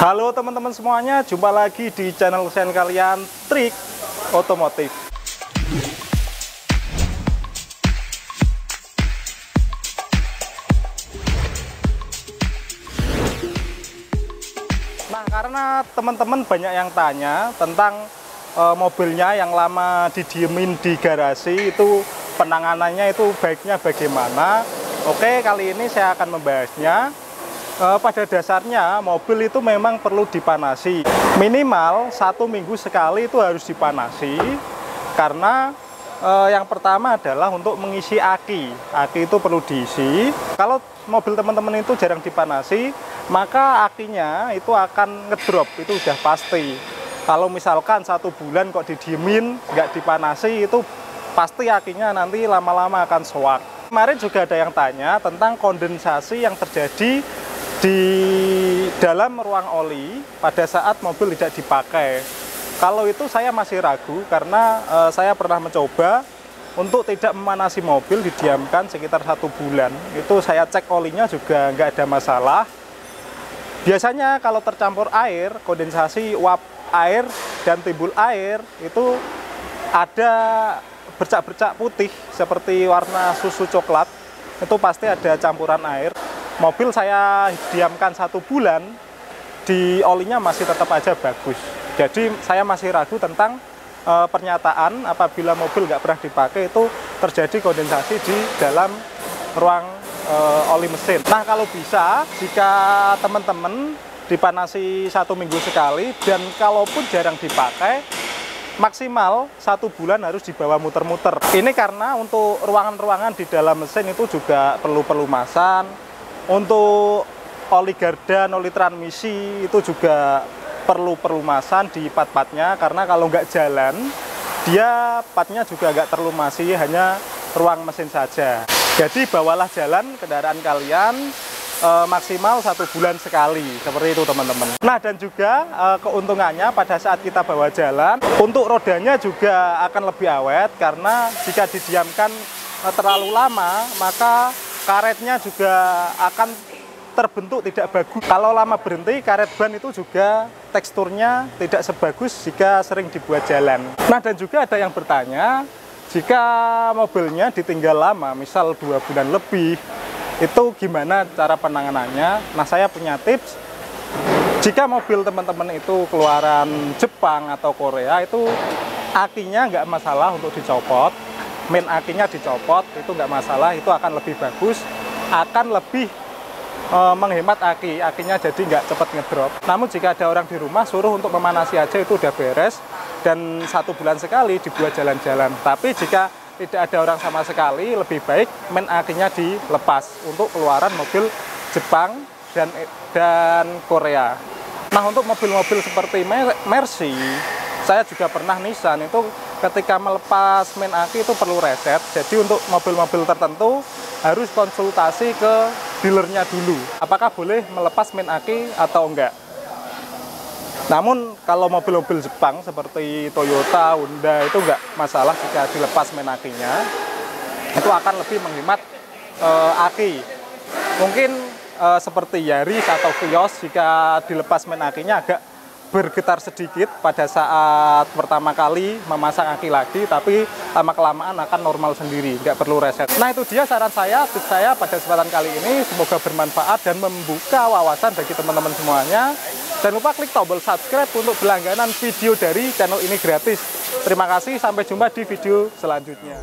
Halo teman-teman semuanya, jumpa lagi di channel kesayangan kalian, Trik Otomotif. Nah, karena teman-teman banyak yang tanya tentang mobilnya yang lama didiemin di garasi, itu penanganannya itu baiknya bagaimana. Oke, kali ini saya akan membahasnya. Pada dasarnya mobil itu memang perlu dipanasi, minimal 1 minggu sekali itu harus dipanasi, karena yang pertama adalah untuk mengisi aki itu perlu diisi. Kalau mobil teman-teman itu jarang dipanasi, maka akinya itu akan ngedrop, itu udah pasti. Kalau misalkan 1 bulan kok didiemin nggak dipanasi, itu pasti akinya nanti lama-lama akan soak. Kemarin juga ada yang tanya tentang kondensasi yang terjadi di dalam ruang oli pada saat mobil tidak dipakai. Kalau itu saya masih ragu, karena saya pernah mencoba untuk tidak memanasi mobil, didiamkan sekitar 1 bulan. Itu saya cek olinya juga nggak ada masalah. Biasanya kalau tercampur air, kondensasi uap air dan timbul air, itu ada bercak-bercak putih seperti warna susu coklat. Itu pasti ada campuran air. Mobil saya diamkan 1 bulan, di olinya masih tetap aja bagus. Jadi saya masih ragu tentang pernyataan apabila mobil nggak pernah dipakai itu terjadi kondensasi di dalam ruang oli mesin. Nah, kalau bisa, jika teman-teman dipanasi 1 minggu sekali, dan kalaupun jarang dipakai, maksimal 1 bulan harus dibawa muter-muter. Ini karena untuk ruangan-ruangan di dalam mesin itu juga perlu pelumasan. Untuk oli gardan, oli transmisi itu juga perlu pelumasan di pat-patnya, karena kalau nggak jalan, dia patnya juga nggak terlumasi, hanya ruang mesin saja. Jadi bawalah jalan kendaraan kalian maksimal 1 bulan sekali, seperti itu teman-teman. Nah, dan juga keuntungannya pada saat kita bawa jalan, untuk rodanya juga akan lebih awet, karena jika didiamkan terlalu lama, maka karetnya juga akan terbentuk tidak bagus. Kalau lama berhenti, karet ban itu juga teksturnya tidak sebagus jika sering dibuat jalan. Nah, dan juga ada yang bertanya, jika mobilnya ditinggal lama, misal 2 bulan lebih, itu gimana cara penanganannya? Nah, saya punya tips. Jika mobil teman-teman itu keluaran Jepang atau Korea, itu akinya nggak masalah untuk dicopot. Main akinya dicopot, itu nggak masalah, itu akan lebih bagus, akan lebih menghemat akinya jadi nggak cepat ngedrop. Namun jika ada orang di rumah, suruh untuk memanasi aja, itu udah beres, dan 1 bulan sekali dibuat jalan-jalan. Tapi jika tidak ada orang sama sekali, lebih baik main akinya dilepas untuk keluaran mobil Jepang dan Korea. Nah, untuk mobil-mobil seperti Mercy, saya juga pernah Nissan, itu ketika melepas main aki itu perlu reset. Jadi untuk mobil-mobil tertentu harus konsultasi ke dealernya dulu, apakah boleh melepas main aki atau enggak. Namun kalau mobil-mobil Jepang seperti Toyota, Honda, itu enggak masalah jika dilepas main akinya. Itu akan lebih menghemat aki. Mungkin seperti Yaris atau Vios, jika dilepas main akinya agak bergetar sedikit pada saat pertama kali memasang aki lagi, tapi lama-kelamaan akan normal sendiri, nggak perlu reset. Nah, itu dia saran saya, tips saya pada kesempatan kali ini. Semoga bermanfaat dan membuka wawasan bagi teman-teman semuanya. Jangan lupa klik tombol subscribe untuk berlangganan video dari channel ini gratis. Terima kasih, sampai jumpa di video selanjutnya.